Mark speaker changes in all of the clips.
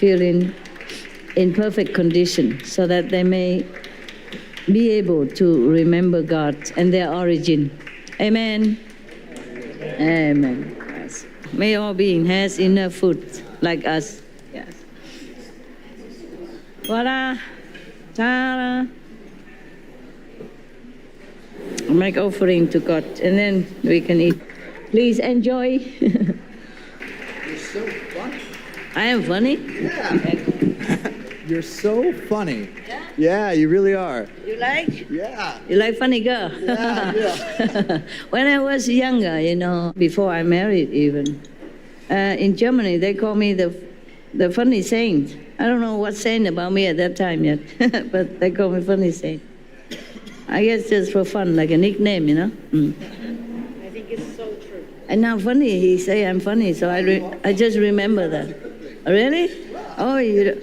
Speaker 1: feeling in perfect condition so that they may be able to remember God and their origin. Amen. Amen. Yes. May all beings has enough food like us. Yes. Voila. Ta-da. Make offering to God, and then we can eat. Please enjoy.
Speaker 2: You're so funny.
Speaker 1: I am funny?
Speaker 2: Yeah. You're so funny.
Speaker 1: Yeah?
Speaker 2: Yeah, you really are.
Speaker 1: You like?
Speaker 2: Yeah.
Speaker 1: You like funny girl?
Speaker 2: Yeah.
Speaker 1: When I was younger, before I married even, in Germany, they call me the funny saint. I don't know what saint about me at that time yet, but they call me funny saint. I guess just for fun, like a nickname, Mm.
Speaker 3: I think it's so true.
Speaker 1: And now funny, he say I'm funny, so I just remember that. Really? Oh, you.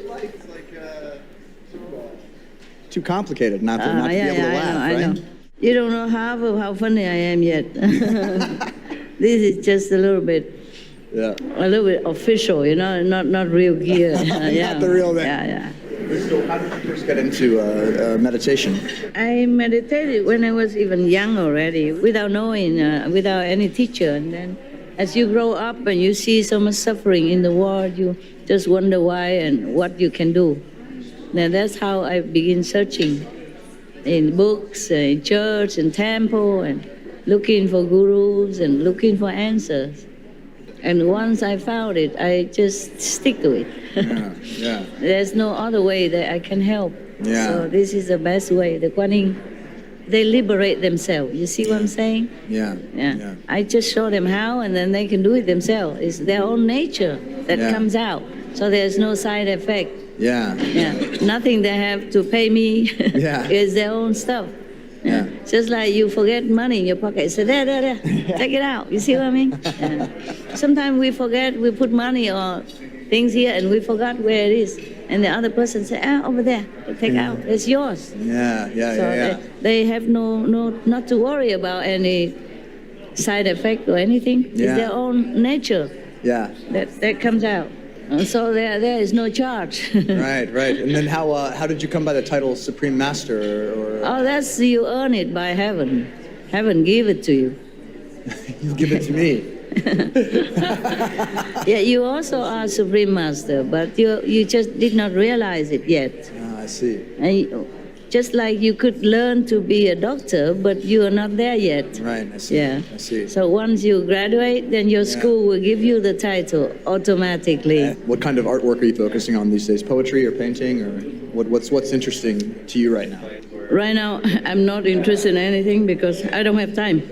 Speaker 2: Too complicated not to be able to laugh,
Speaker 1: I
Speaker 2: right?
Speaker 1: know. You don't know half of how funny I am yet. This is just a little bit official, not real gear.
Speaker 2: Not the real thing.
Speaker 1: Yeah.
Speaker 2: So how did you first get into meditation?
Speaker 1: I meditated when I was even young already, without knowing, without any teacher. And then as you grow up and you see so much suffering in the world, you just wonder why and what you can do. Now that's how I begin searching in books, in church, and temple, and looking for gurus and looking for answers. And once I found it, I just stick to it.
Speaker 2: Yeah.
Speaker 1: There's no other way that I can help.
Speaker 2: Yeah.
Speaker 1: So this is the best way. The Kuan Yin, they liberate themselves. You see what I'm saying?
Speaker 2: Yeah.
Speaker 1: I just show them how, and then they can do it themselves. It's their own nature that comes out. So there's no side effect.
Speaker 2: Yeah.
Speaker 1: Nothing they have to pay me. It's their own stuff.
Speaker 2: Yeah.
Speaker 1: Just like you forget money in your pocket. So there. Take it out. You see what I mean? Sometimes we forget, we put money or things here and we forgot where it is. And the other person say, over there, take out. It's yours.
Speaker 2: Yeah.
Speaker 1: They have no, not to worry about any side effect or anything. It's their own nature.
Speaker 2: Yeah.
Speaker 1: That comes out. So there is no charge.
Speaker 2: Right. And then how did you come by the title Supreme Master?
Speaker 1: Oh, that's you earn it by heaven. Heaven give it to you.
Speaker 2: You give it to me.
Speaker 1: Yeah, you also are Supreme Master, but you just did not realize it yet.
Speaker 2: I see.
Speaker 1: And just like you could learn to be a doctor, but you are not there yet.
Speaker 2: Right, I see.
Speaker 1: Yeah.
Speaker 2: I see.
Speaker 1: So once you graduate, then your school will give you the title automatically.
Speaker 2: What kind of artwork are you focusing on these days? Poetry or painting, or what's interesting to you right now?
Speaker 1: Right now, I'm not interested in anything because I don't have time.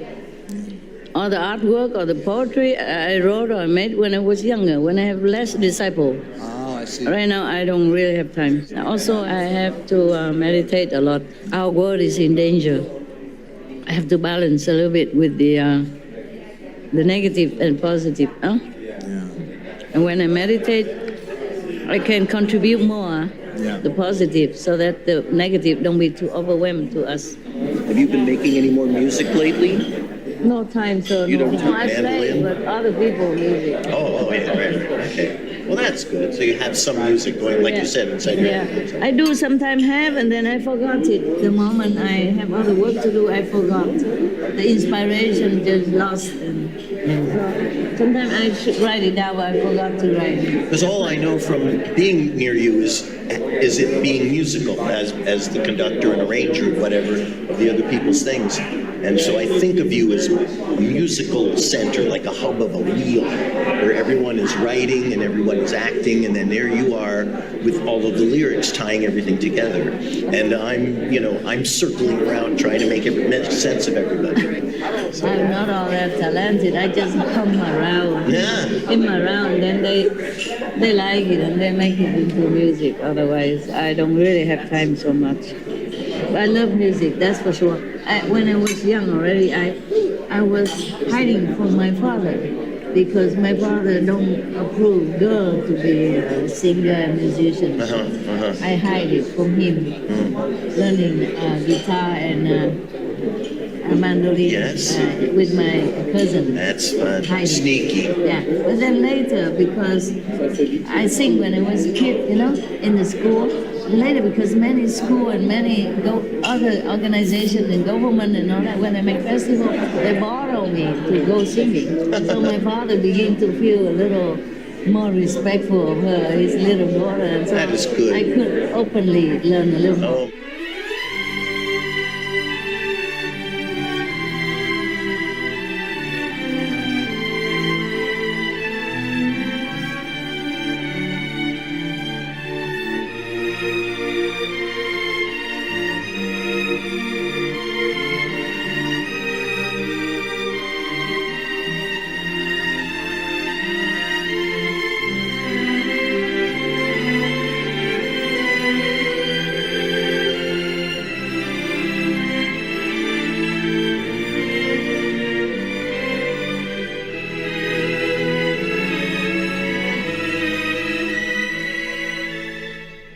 Speaker 1: All the artwork or the poetry I wrote or made when I was younger, when I have less disciple.
Speaker 2: Oh, I see.
Speaker 1: Right now, I don't really have time. Also, I have to meditate a lot. Our world is in danger. I have to balance a little bit with the negative and positive. Huh?
Speaker 2: Yeah.
Speaker 1: And when I meditate, I can contribute more the positive, so that the negative don't be too overwhelmed to us.
Speaker 4: Have you been making any more music lately?
Speaker 1: No time, so
Speaker 4: You don't do
Speaker 1: I play,
Speaker 4: mandolin?
Speaker 1: but other people music.
Speaker 4: Oh, yeah, right. Okay. Well, that's good. So you have some music going, like you said, inside your head.
Speaker 1: I do sometimes have, and then I forgot it. The moment I have other work to do, I forgot. The inspiration just lost. And so sometimes I should write it down, but I forgot to write it.
Speaker 4: Because all I know from being near you is it being musical as the conductor and arranger, whatever, of the other people's things. And so I think of you as a musical center, like a hub of a wheel, where everyone is writing and everyone is acting, and then there you are with all of the lyrics tying everything together. And I'm circling around trying to make sense of everybody. So,
Speaker 1: I'm not all that talented. I just come around. Come around, then they like it and they make it into music. Otherwise, I don't really have time so much. But I love music, that's for sure. When I was young already, I was hiding from my father because my father don't approve girl to be a singer and musician. I hide it from him, learning guitar and a mandolin
Speaker 4: Yes.
Speaker 1: with my cousin.
Speaker 4: That's fun.
Speaker 1: Heidi.
Speaker 4: Sneaky.
Speaker 1: Yeah, but then later, because I sing when I was a kid, in the school. Later, because many school and many other organizations and government and all that, when they make festival, they borrow me to go singing. So my father began to feel a little more respectful of her, his little daughter, and so
Speaker 4: That is good.
Speaker 1: I could openly learn a little more.
Speaker 4: Oh.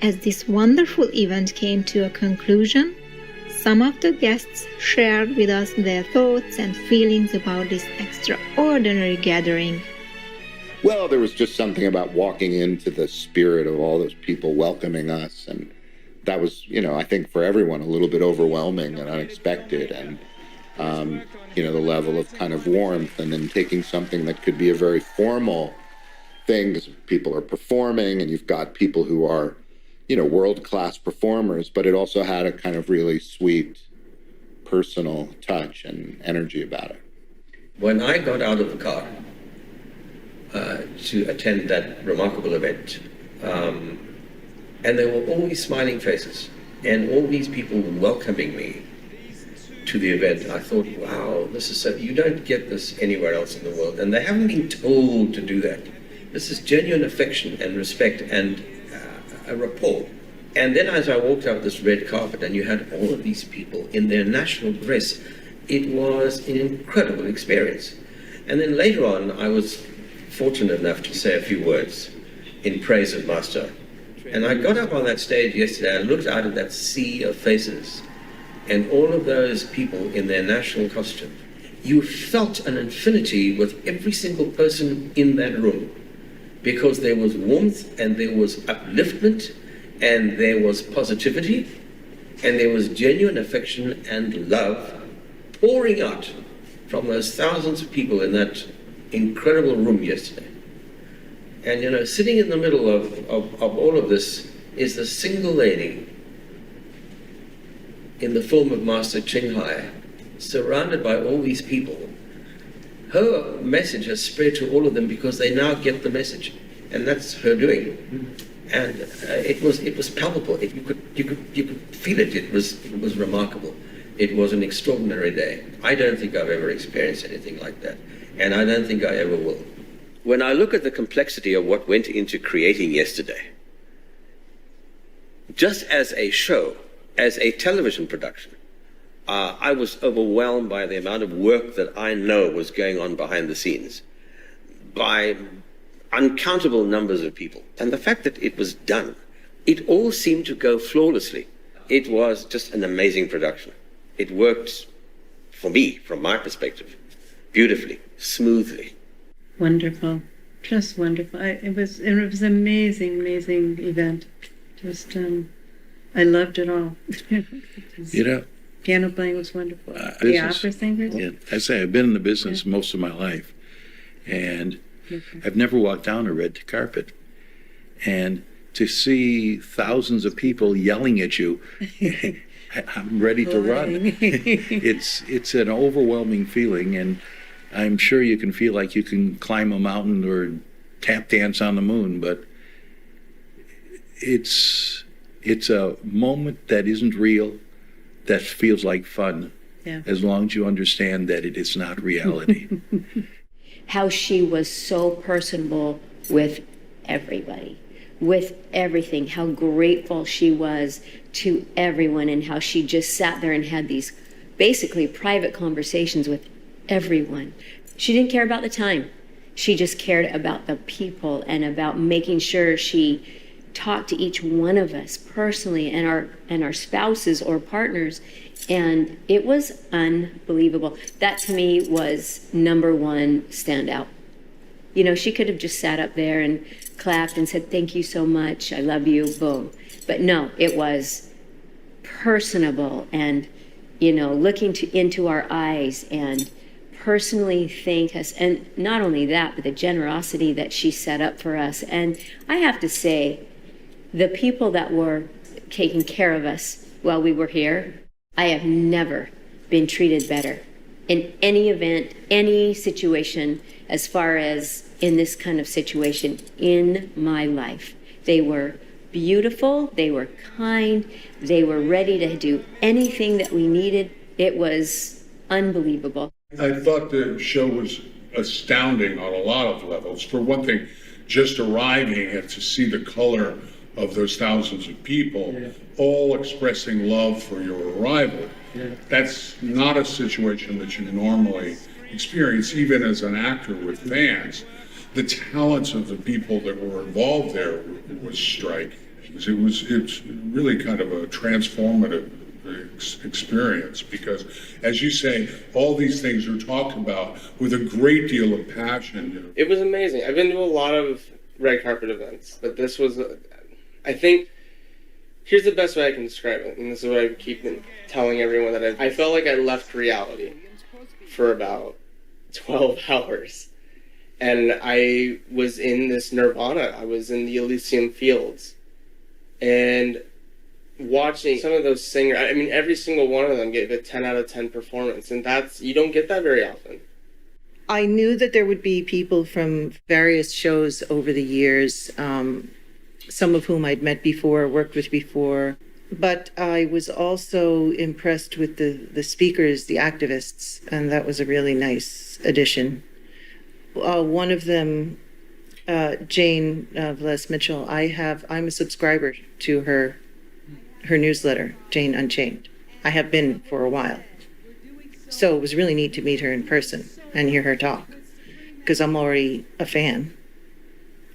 Speaker 5: As this wonderful event came to a conclusion, some of the guests shared with us their thoughts and feelings about this extraordinary gathering.
Speaker 6: Well, there was just something about walking into the spirit of all those people welcoming us. And that was, I think for everyone, a little bit overwhelming and unexpected. And, the level of kind of warmth, and then taking something that could be a very formal thing, because people are performing and you've got people who are, world-class performers, but it also had a kind of really sweet, personal touch and energy about it.
Speaker 7: When I got out of the car to attend that remarkable event, and there were all these smiling faces and all these people welcoming me to the event, I thought, wow, this is so, you don't get this anywhere else in the world, and they haven't been told to do that. This is genuine affection and respect and a rapport. And then as I walked up this red carpet and you had all of these people in their national dress, it was an incredible experience. And then later on, I was fortunate enough to say a few words in praise of Master. And I got up on that stage yesterday, I looked out at that sea of faces and all of those people in their national costume. You felt an infinity with every single person in that room, because there was warmth and there was upliftment and there was positivity and there was genuine affection and love pouring out from those thousands of people in that incredible room yesterday. And sitting in the middle of all of this is the single lady in the form of Master Ching Hai, surrounded by all these people. Her message has spread to all of them because they now get the message, and that's her doing. And it was palpable. You could feel it. It was remarkable. It was an extraordinary day. I don't think I've ever experienced anything like that, and I don't think I ever will. When I look at the complexity of what went into creating yesterday, just as a show, as a television production, I was overwhelmed by the amount of work that I know was going on behind the scenes by uncountable numbers of people. And the fact that it was done, it all seemed to go flawlessly. It was just an amazing production. It worked, for me, from my perspective, beautifully, smoothly.
Speaker 8: Wonderful, just wonderful. It was an amazing event. Just, I loved it all. Piano playing was wonderful. The opera singers?
Speaker 9: Yeah, I say I've been in the business most of my life, and I've never walked down a red carpet. And to see thousands of people yelling at you, I'm ready to run. It's an overwhelming feeling, and I'm sure you can feel like you can climb a mountain or tap dance on the moon, but it's a moment that isn't real, that feels like fun, as long as you understand that it is not reality.
Speaker 10: How she was so personable with everybody, with everything, how grateful she was to everyone, and how she just sat there and had these basically private conversations with everyone. She didn't care about the time. She just cared about the people and about making sure she talked to each one of us personally, and our spouses or partners And it was unbelievable. That to me was number one standout. You know, she could have just sat up there and clapped and said, thank you so much, I love you, boom. But no, it was personable and, you know, looking into our eyes and personally thank us. And not only that, but the generosity that she set up for us. And I have to say, the people that were taking care of us while we were here, I have never been treated better in any event, any situation, as far as in this kind of situation in my life. They were beautiful, they were kind, they were ready to do anything that we needed. It was unbelievable.
Speaker 11: I thought the show was astounding on a lot of levels. For one thing, just arriving and to see the color of those thousands of people, all expressing love for your arrival. That's not a situation that you normally experience, even as an actor with fans. The talents of the people that were involved there was striking. It's really kind of a transformative experience because, as you say, all these things are talked about with a great deal of passion.
Speaker 12: It was amazing. I've been to a lot of red carpet events, but this was, I think, here's the best way I can describe it, and this is what I keep telling everyone, that I felt like I left reality for about 12 hours. And I was in this nirvana. I was in the Elysium Fields. And watching some of those singers, I mean, every single one of them gave a 10 out of 10 performance. And you don't get that very often.
Speaker 13: I knew that there would be people from various shows over the years, some of whom I'd met before, worked with before. But I was also impressed with the speakers, the activists, and that was a really nice addition. One of them, Jane Velez Mitchell, I'm a subscriber to her newsletter, Jane Unchained. I have been for a while. So it was really neat to meet her in person and hear her talk, because I'm already a fan.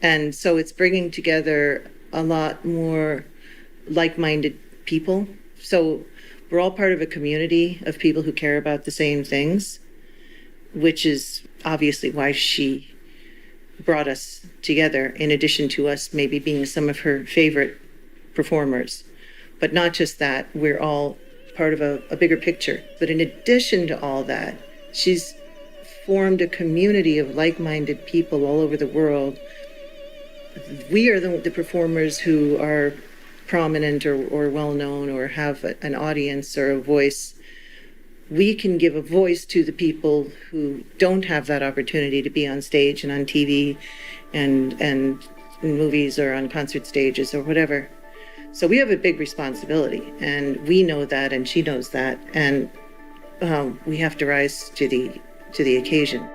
Speaker 13: And so it's bringing together a lot more like-minded people. So we're all part of a community of people who care about the same things, which is obviously why she brought us together, in addition to us maybe being some of her favorite performers. But not just that, we're all part of a bigger picture. But in addition to all that, she's formed a community of like-minded people all over the world. We are the performers who are prominent or well-known or have an audience or a voice. We can give a voice to the people who don't have that opportunity to be on stage and on TV and in movies or on concert stages or whatever. So we have a big responsibility, and we know that, and she knows that, and we have to rise to the occasion.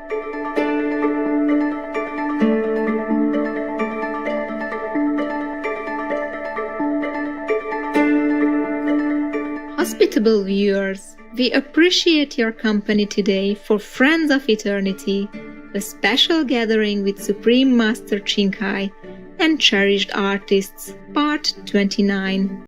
Speaker 5: Hospitable viewers, we appreciate your company today for Friends of Eternity, a special gathering with Supreme Master Ching Hai and Cherished Artists, Part 29.